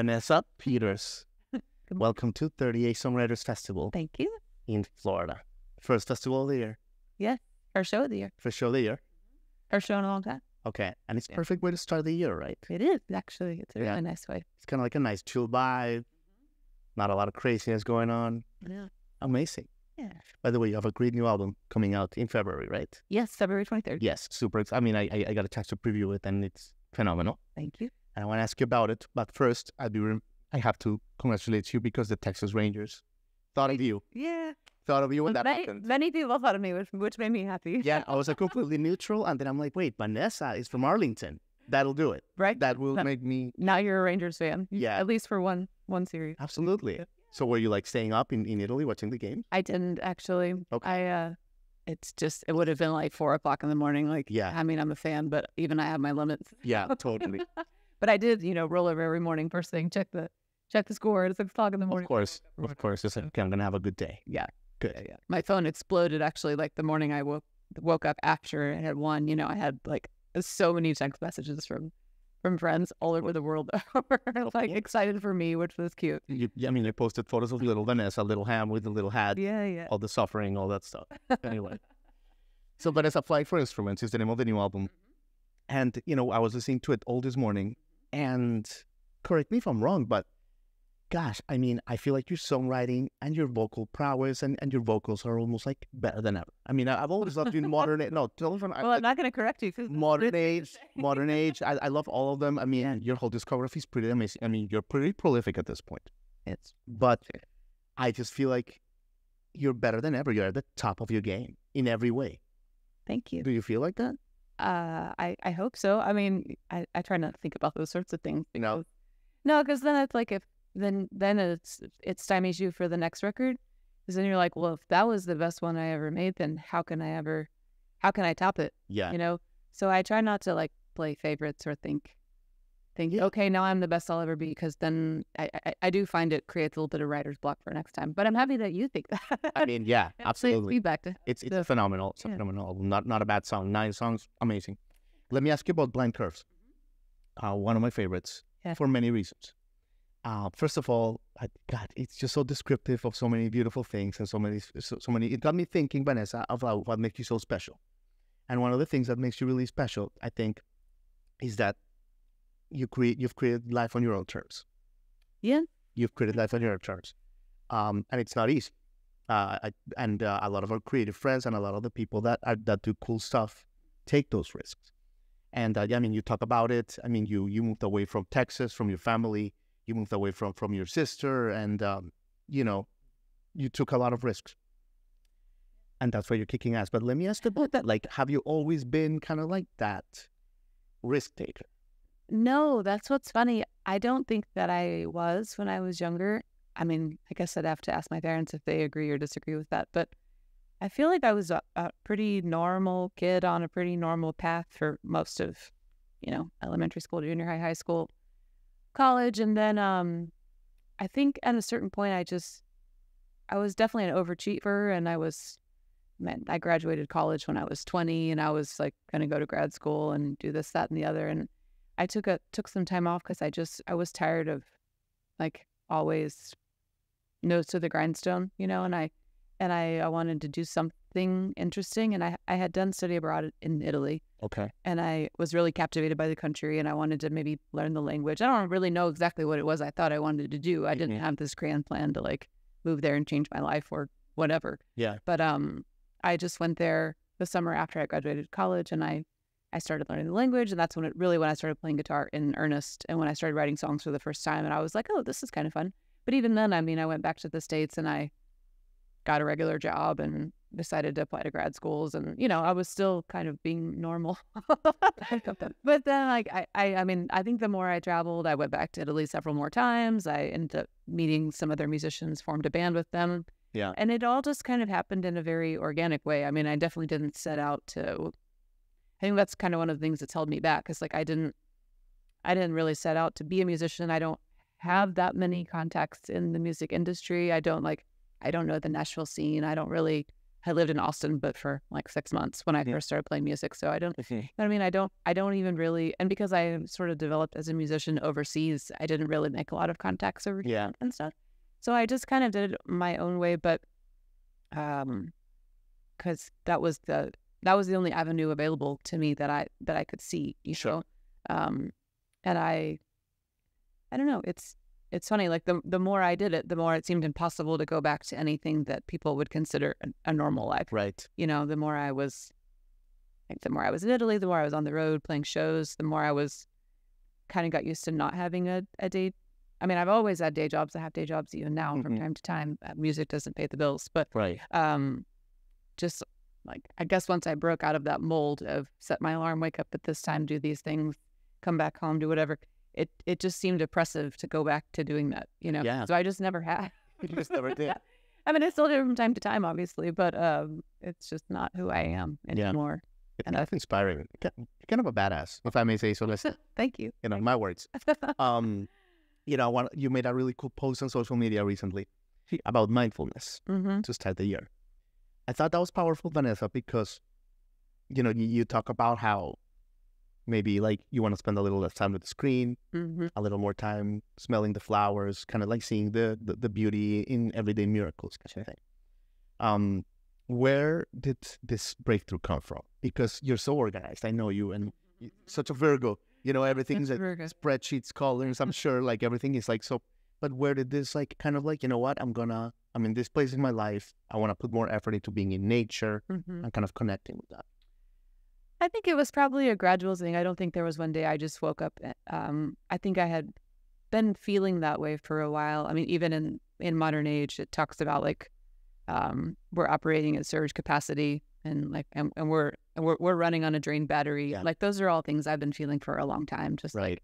Vanessa Peters. Welcome to 30A Songwriters Festival Thank you. in Florida. First festival of the year. Yeah. Our show of the year. First show of the year. Our show in a long time. Okay. And it's Yeah. perfect way to start the year, right? It is, actually. It's a Yeah. really nice way. It's kind of like a nice chill vibe. Not a lot of craziness going on. Yeah. Amazing. Yeah. By the way, you have a great new album coming out in February, right? Yes, February 23rd. Yes, super. I mean, I got a chance to preview it, and it's phenomenal. Thank you. And I want to ask you about it. But first, I have to congratulate you because the Texas Rangers thought of you. Yeah. Thought of you when that Many, happened. many people thought of me, which made me happy. Yeah, I was completely neutral, and then I'm like, wait, Vanessa is from Arlington. That'll do it. Right? That will No. make me... Now you're a Rangers fan. Yeah. At least for one series. Absolutely. So were you like staying up in Italy watching the game? I didn't actually. Okay. It would have been like 4 o'clock in the morning. Like, Yeah. I mean, I'm a fan, but even I have my limits. Yeah, totally. But I did, roll over every morning first thing, check the score at 6 o'clock in the morning. Of course. Just like, okay, I'm going to have a good day. Yeah. Good. Yeah. My phone exploded actually like the morning I woke up after it had won. I had like so many text messages from friends all over the world like excited for me, which was cute. You posted photos of little Vanessa, little ham with the little hat, Yeah. all the suffering, all that stuff. Anyway. So Vanessa Flight for Instruments is the name of the new album. And, I was listening to it all this morning, and correct me if I'm wrong, but gosh, I feel like your songwriting and your vocal prowess and your vocals are almost like better than ever. I've always loved you in modern age. No, Well, I'm not going to correct you. modern age. I love all of them. Your whole discography is pretty amazing. You're pretty prolific at this point. But I just feel like you're better than ever. You're at the top of your game in every way. Thank you. Do you feel like that? I hope so. I try not to think about those sorts of things. No, because then it's like then it stymies you for the next record. Because then you're like, well, if that was the best one I ever made, then how can I top it? Yeah. So I try not to like play favorites or think, okay, now I'm the best I'll ever be, because then I do find it creates a little bit of writer's block for next time. But I'm happy that you think that. Yeah, absolutely. Feedback to It's phenomenal. It's a phenomenal album. Not a bad song. 9 songs, amazing. Let me ask you about Blind Curves. One of my favorites for many reasons. First of all, God, it's just so descriptive of so many beautiful things and so many. It got me thinking, Vanessa, about what makes you so special. And one of the things that makes you really special, I think, is that you've created life on your own terms. Yeah. You've created life on your own terms, and it's not easy. A lot of our creative friends and a lot of the people that do cool stuff take those risks. And you talk about it. You moved away from Texas, from your family. You moved away from your sister, and you took a lot of risks. And that's why you're kicking ass. But let me ask about that. Like, have you always been kind of like that risk taker? No, that's what's funny. I don't think that I was when I was younger. I guess I'd have to ask my parents if they agree or disagree with that. But I feel like I was a pretty normal kid on a pretty normal path for most of, elementary school, junior high, high school, college. And then I think at a certain point, I was definitely an overachiever, and I graduated college when I was 20, and I was like going to go to grad school and do this, that, and the other. And I took some time off because I was tired of like always nose to the grindstone, and I wanted to do something interesting. And I had done study abroad in Italy. Okay. And I was really captivated by the country, and I wanted to maybe learn the language. I don't really know exactly what it was I thought I wanted to do. I didn't have this grand plan to like move there and change my life or whatever. Yeah. But I just went there the summer after I graduated college, and I started learning the language, and that's when I started playing guitar in earnest, and when I started writing songs for the first time, and I was like, oh, this is kind of fun. But even then, I went back to the States, and I got a regular job and decided to apply to grad schools, and I was still kind of being normal. But then I think the more I traveled, I went back to Italy several more times. I ended up meeting some other musicians, formed a band with them. Yeah. And it all just kind of happened in a very organic way. I definitely didn't set out to. I think that's kind of one of the things that's held me back, because like I didn't really set out to be a musician. I don't have that many contacts in the music industry. I don't know the Nashville scene. I I lived in Austin, but for like 6 months when I first started playing music. So I don't, I mean, I don't even really, and because I sort of developed as a musician overseas, I didn't really make a lot of contacts overseas and stuff. So I just kind of did it my own way, but, cause that was the only avenue available to me that I could see, you know? And I don't know, it's funny, like the more I did it, the more it seemed impossible to go back to anything that people would consider a normal life. Right. You know, the more I was in Italy, the more I was on the road playing shows, the more I was kind of got used to not having a day. I mean, I've always had day jobs. I have day jobs even now from time to time. Music doesn't pay the bills, but just like, I guess once I broke out of that mold of set my alarm, wake up at this time, do these things, come back home, do whatever. It just seemed oppressive to go back to doing that, you know? Yeah. So I just never had. You just never did. I mean, I still do it from time to time, obviously, but it's just not who I am anymore. It's kind of inspiring. You're kind of a badass, if I may say so. Thank you. You know, in my words. You know, you made a really cool post on social media recently about mindfulness to start the year. I thought that was powerful, Vanessa, because, you know, you talk about how maybe like you want to spend a little less time with the screen, a little more time smelling the flowers, kind of like seeing the beauty in everyday miracles kind of thing. Where did this breakthrough come from? Because you're so organized. I know you, and you're such a Virgo. You know, everything's like spreadsheets, colors. I'm sure like everything is like so. But where did this like kind of like, you know what, I'm in this place in my life. I want to put more effort into being in nature and kind of connecting with that. I think it was probably a gradual thing. I don't think there was one day I just woke up. I think I had been feeling that way for a while. I mean, even in modern age, it talks about like we're operating at surge capacity, and like and we're running on a drained battery. Yeah. Like those are all things I've been feeling for a long time. Just like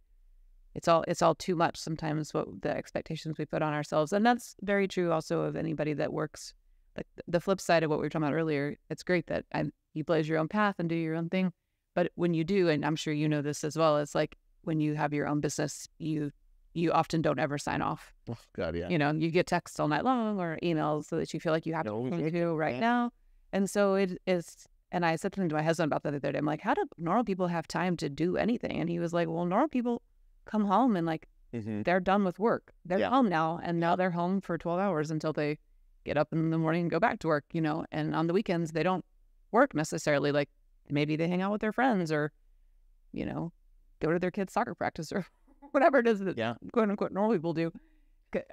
it's all too much sometimes, what the expectations we put on ourselves, and that's very true also of anybody that works. Like the flip side of what we were talking about earlier, it's great that you blaze your own path and do your own thing, but when you do, and I'm sure you know this as well, it's like when you have your own business, you often don't ever sign off. Oh God, yeah. You know, you get texts all night long or emails so that you feel like you have to do right now, and so it is. And I said something to my husband about that the other day. I'm like, how do normal people have time to do anything? And he was like, well, normal people come home and like they're done with work. They're home now, and now they're home for 12 hours until they get up in the morning and go back to work, you know, and on the weekends, they don't work necessarily. Like maybe they hang out with their friends or, you know, go to their kids' soccer practice or whatever it is that quote unquote normal people do.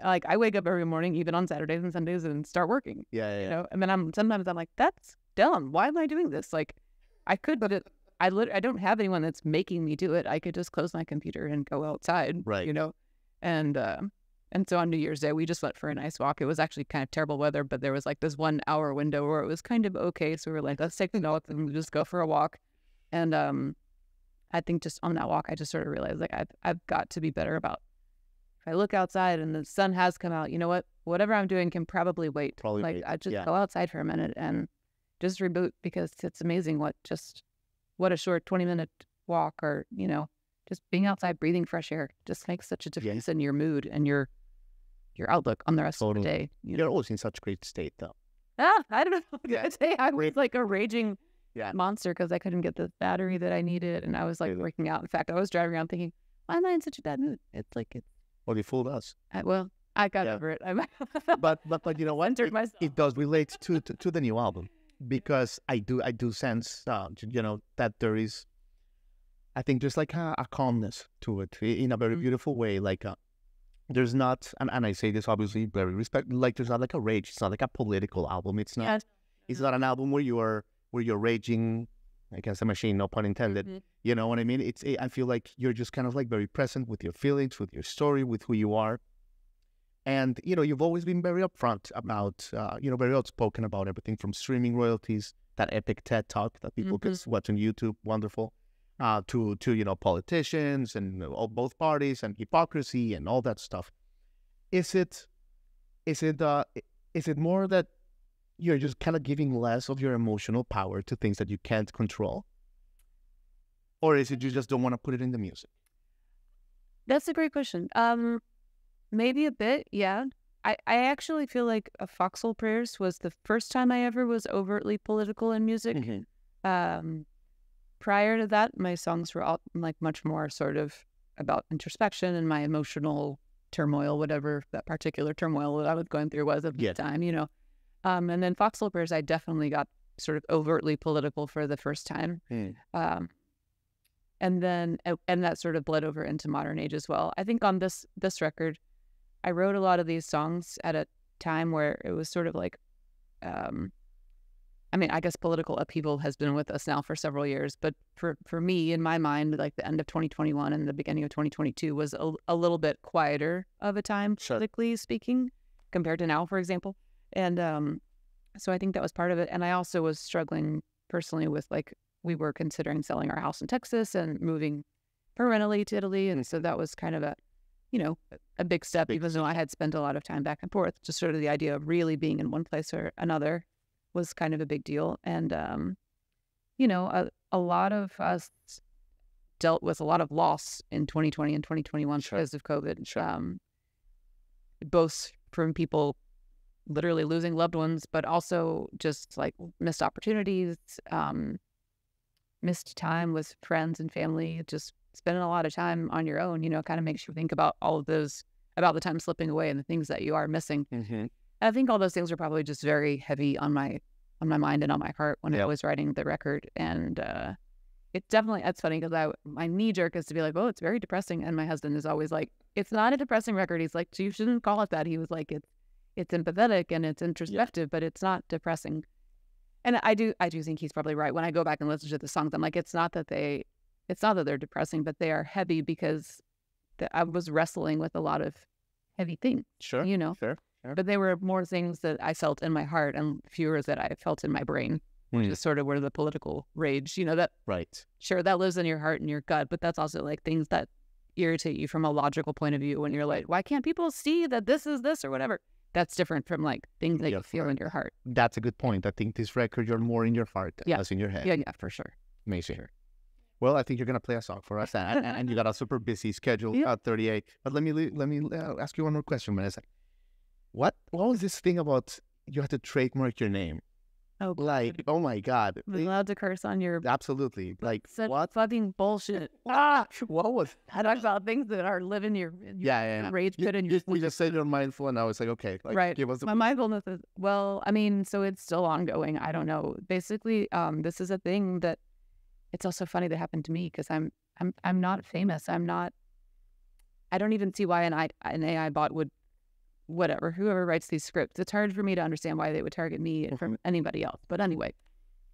Like I wake up every morning, even on Saturdays and Sundays, and start working. You know, and then sometimes I'm like, that's dumb. Why am I doing this? Like I could, but I don't have anyone that's making me do it. I could just close my computer and go outside, you know, and so on New Year's Day, we just went for a nice walk. It was actually kind of terrible weather, but there was like this 1 hour window where it was kind of okay. So we were like, let's take the notes and just go for a walk. And I think just on that walk, I just sort of realized like I've got to be better about, if I look outside and the sun has come out, you know what, whatever I'm doing can probably wait. I just go outside for a minute and just reboot, because it's amazing what a short 20-minute walk, or, you know, just being outside, breathing fresh air just makes such a difference in your mood and your outlook on the rest of the day. You're always in such great state, though. I don't know. I'd say I was like a raging monster because I couldn't get the battery that I needed, and I was like working out. In fact, I was driving around thinking, why am I in such a bad mood? It's like Well, you fooled us. I got over it. But you know what? It does relate to the new album, because I do sense, you know, that there is, I think there's like a calmness to it in a very beautiful way. Like there's not, and I say this obviously very like there's not like a rage. It's not like a political album. It's not. It's not an album where you're raging against a machine. No pun intended. You know what I mean? I feel like you're just kind of like very present with your feelings, with your story, with who you are. And, you know, you've always been very upfront about, you know, very outspoken about everything from streaming royalties, that epic TED Talk that people can watch on YouTube, wonderful, to you know, politicians and both parties and hypocrisy and all that stuff. Is it more that you're just kind of giving less of your emotional power to things that you can't control? Or is it you just don't want to put it in the music? That's a great question. Maybe a bit, yeah. I actually feel like Foxhole Prayers was the first time I ever was overtly political in music. Prior to that, my songs were all like much more sort of about introspection and my emotional turmoil, whatever that particular turmoil that I was going through was at the time, you know. And then Foxhole Prayers, I definitely got sort of overtly political for the first time. And then, and that sort of bled over into modern age as well. I think on this record, I wrote a lot of these songs at a time where it was sort of like, I mean, I guess political upheaval has been with us now for several years, but for me, in my mind, like the end of 2021 and the beginning of 2022 was a little bit quieter of a time, politically speaking, compared to now, for example. And so I think that was part of it. And I also was struggling personally with, like, we were considering selling our house in Texas and moving permanently to Italy. And so that was kind of a, you know, a big step, even though I had spent a lot of time back and forth. Just sort of the idea of really being in one place or another was kind of a big deal. And, you know, a lot of us dealt with a lot of loss in 2020 and 2021 because of COVID, both from people literally losing loved ones, but also just like missed opportunities, missed time with friends and family, just spending a lot of time on your own, you know, kind of makes you think about all of those, about the time slipping away and the things that you are missing. I think all those things were probably just very heavy on my mind and on my heart when I was writing the record. And it definitely, it's funny because my knee jerk is to be like, oh, it's very depressing. And my husband is always like, it's not a depressing record. He's like, you shouldn't call it that. He was like, it's empathetic and it's introspective, but it's not depressing. And I do think he's probably right. When I go back and listen to the songs, I'm like, it's not that they're depressing, but they are heavy because I was wrestling with a lot of heavy things. You know. But they were more things that I felt in my heart and fewer that I felt in my brain, which is sort of where the political rage, you know, that sure, that lives in your heart and your gut, but that's also like things that irritate you from a logical point of view when you're like, why can't people see that this is this or whatever? That's different from like things that you feel in your heart. That's a good point. I think this record, you're more in your heart than in your head. Yeah, for sure. Amazing. Well, I think you're going to play a song for us, and you got a super busy schedule at 30A. But let me ask you one more question, Vanessa. What was this thing about you had to trademark your name? Oh, like, oh my God. We're allowed to curse on your... Absolutely. Like, what? Fucking bullshit. What was... I talk about things that are living your rage pit in your... We just said you're mindful, and I was like, okay. Like, give us My mindfulness is... Well, I mean, so it's still ongoing. I don't know. Basically, this is a thing that... It's also funny that happened to me, because I'm not famous. I'm not... I don't even see why an AI bot would... Whatever, whoever writes these scripts, it's hard for me to understand why they would target me from anybody else. But anyway,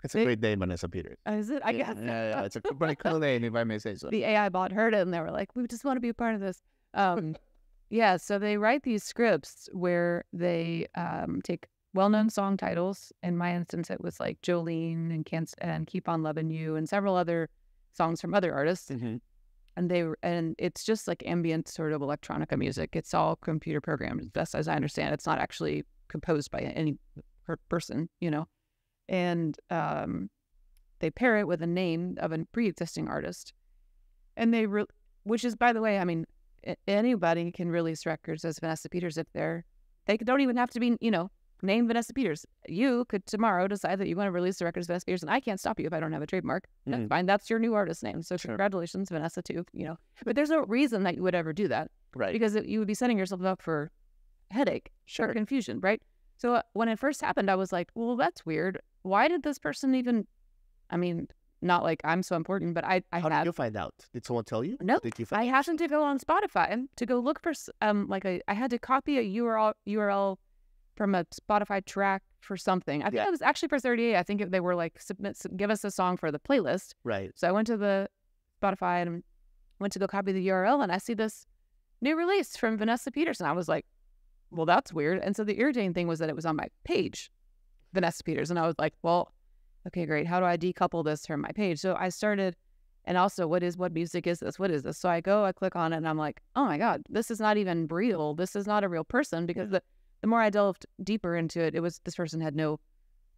it's a great name, Vanessa Peters. Is it? I guess. Yeah, it's a pretty cool name, if I may say so. The AI bot heard it and they were like, "We just want to be a part of this." Yeah, so they write these scripts where they take well-known song titles. In my instance, it was like Jolene and Keep on Loving You and several other songs from other artists. And it's just like ambient sort of electronica music. It's all computer programmed, as best as I understand. It's not actually composed by any person, you know. And they pair it with a name of a pre-existing artist. And which is, by the way, I mean, anybody can release records as Vanessa Peters if they don't even have to be, you know, name Vanessa Peters. You could tomorrow decide that you want to release the record as Vanessa Peters, and I can't stop you if I don't have a trademark. That's fine. That's your new artist name. So congratulations, Vanessa, too. You know, but there's no reason that you would ever do that, right? Because you would be setting yourself up for headache, or confusion, right? So when it first happened, I was like, well, that's weird. Why did this person even? I mean, not like I'm so important, but I How did you find out? Did someone tell you? No, I happened to go on Spotify to go look for I had to copy a URL from a Spotify track for something. I think it was actually for 30A. I think they were like, give us a song for the playlist. Right. So I went to the Spotify and went to go copy the URL, and I see this new release from Vanessa Peters. And I was like, well, that's weird. And so the irritating thing was that it was on my page, Vanessa Peters. And I was like, well, okay, great. How do I decouple this from my page? So I started, and also what music is this? What is this? So I click on it, and I'm like, oh my God, this is not even real. This is not a real person, because the more I delved deeper into it, this person had no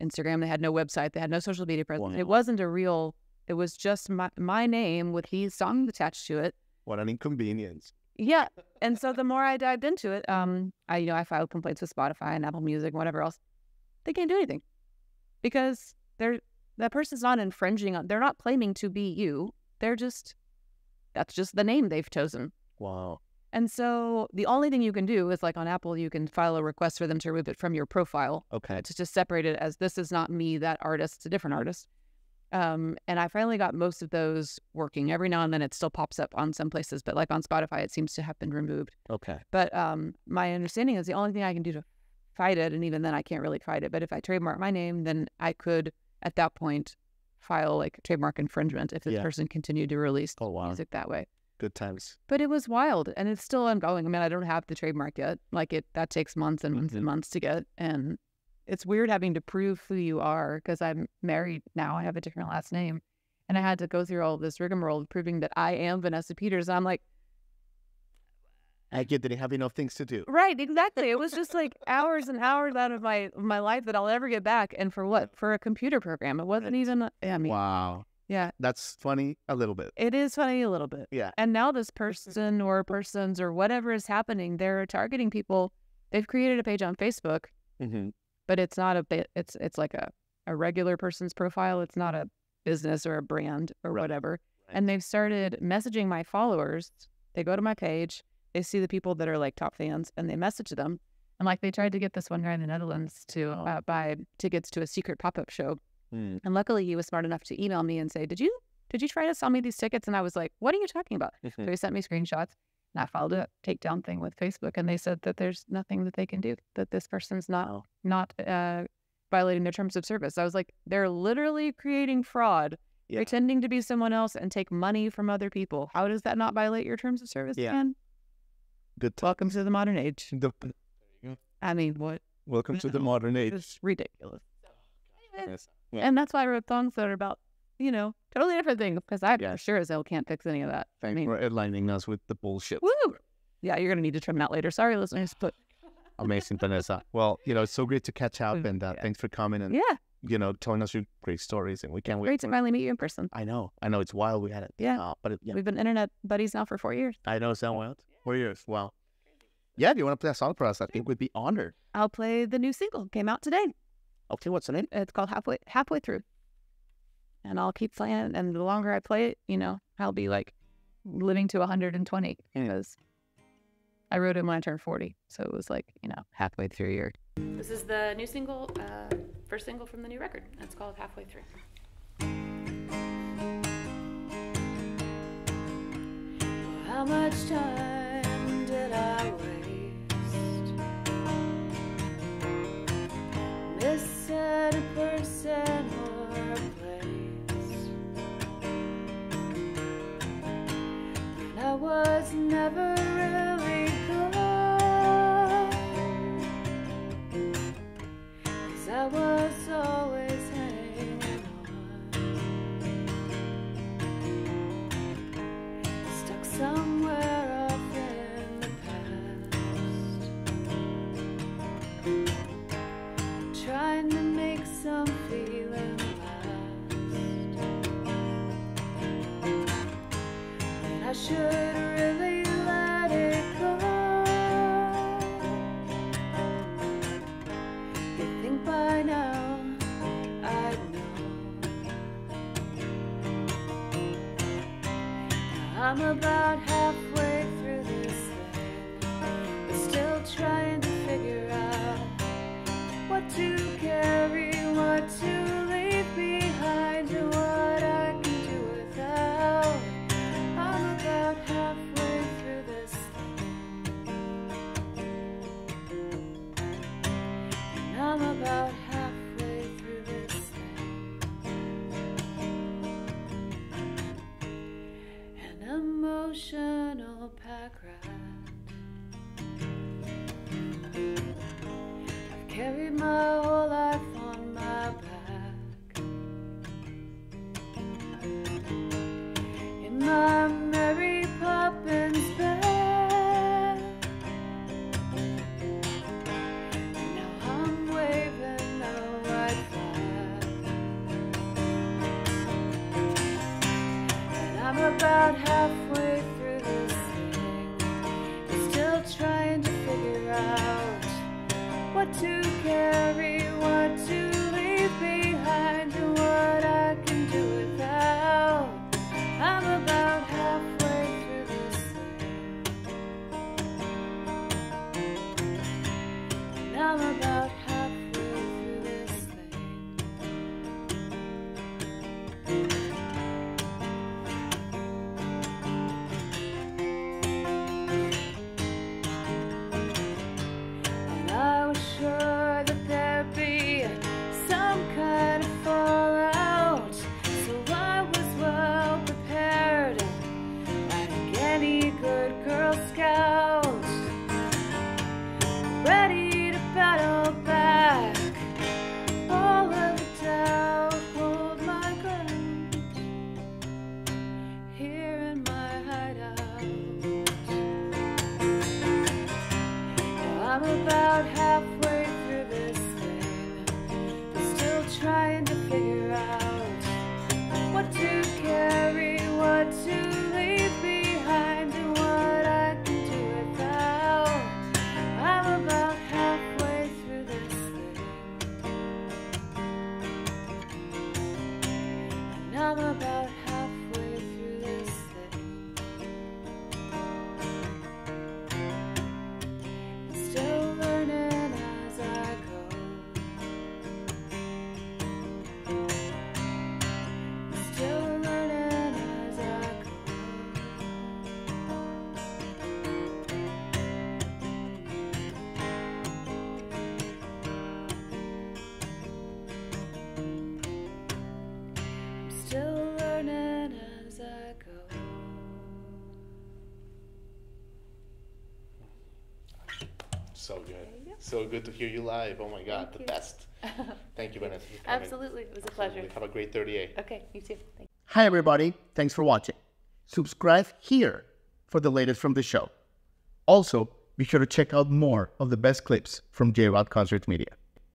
Instagram, they had no website, they had no social media presence. Wow. It wasn't it was just my name with these songs attached to it. What an inconvenience. Yeah. And so the more I dived into it, I filed complaints with Spotify and Apple Music and whatever else. They can't do anything because that person's not infringing on. They're not claiming to be you. That's just the name they've chosen. Wow. And so the only thing you can do is, like on Apple, you can file a request for them to remove it from your profile. Okay. To just separate it as this is not me, that artist's a different artist. And I finally got most of those working. Every now and then it still pops up on some places, but like on Spotify, it seems to have been removed. Okay. But my understanding is the only thing I can do to fight it, and even then I can't really fight it, but if I trademark my name, then I could, at that point, file like trademark infringement if this person continued to release music that way. Good times. But it was wild, and it's still ongoing. I mean, I don't have the trademark yet. That takes months and months and months to get, and it's weird having to prove who you are because I'm married now. I have a different last name, and I had to go through all this rigmarole of proving that I am Vanessa Peters. I'm like, I didn't have enough things to do. Right, exactly. It was just like hours and hours out of my life that I'll ever get back, and for what? For a computer program. It wasn't even. Wow. Yeah. That's funny a little bit. It is funny a little bit. Yeah. And now this person or persons or whatever is happening, they're targeting people. They've created a page on Facebook, but it's not it's like a regular person's profile. It's not a business or a brand or whatever. Right. And they've started messaging my followers. They go to my page. They see the people that are like top fans, and they message them. And like they tried to get this one guy in the Netherlands to buy tickets to a secret pop-up show. And luckily he was smart enough to email me and say, did you try to sell me these tickets? And I was like, what are you talking about? So he sent me screenshots, and I filed a takedown thing with Facebook, and they said that there's nothing that they can do, that this person's not violating their terms of service. I was like, they're literally creating fraud, pretending to be someone else and take money from other people. How does that not violate your terms of service, man? Good. Welcome to the modern age. There you go. I mean, what? Welcome to the modern age. It's ridiculous. Yeah. And that's why I wrote songs that are about, totally different things, because I sure as hell can't fix any of that. Thanks for enlightening us with the bullshit. Woo! Yeah, you're going to need to trim that later. Sorry, listeners, but... Amazing, Vanessa. Well, it's so great to catch up, and thanks for coming and, telling us your great stories, and we can't wait. Great to finally meet you in person. I know. It's wild we had it. Yeah. We've been internet buddies now for 4 years. I know, sound wild. 4 years. Wow. Yeah, if you want to play a song for us, I think we'd be honored. I'll play the new single. Came out today. Okay, what's the name? It's called Halfway Through. And I'll keep playing it. And the longer I play it, I'll be like living to 120 because I wrote it when I turned 40. So it was like, halfway through a year. This is the new single, first single from the new record. It's called Halfway Through. How much time did I waste? Missing a person or a place when I was never really good, 'cause I was always hanging on, stuck somewhere off in the past, trying to make some feeling last, when I should really let it go. You think by now I'd know. I'm about halfway through this thing, but still trying to figure out what to carry, what to leave behind, and what I can do without. I'm about halfway through this thing, and I'm about halfway through this thing. An emotional pack ride. Carried my whole life on my back, in my Mary Poppins bed. Now I'm waving the white flag, and I'm about halfway through this thing, trying to figure out what to carry, what to leave behind, and what I can do without. I'm about halfway through this thing, and I'm about halfway through this thing. Still learning as I go. Still learning as I go. Still learning as I go. So good. So good to hear you live. Oh my God, the best. Thank you, Vanessa. for coming. Absolutely, it was a pleasure. Have a great 30A. Okay, you too. Thank you. Hi, everybody. Thanks for watching. Subscribe here for the latest from the show. Also, be sure to check out more of the best clips from Jrodconcerts Media.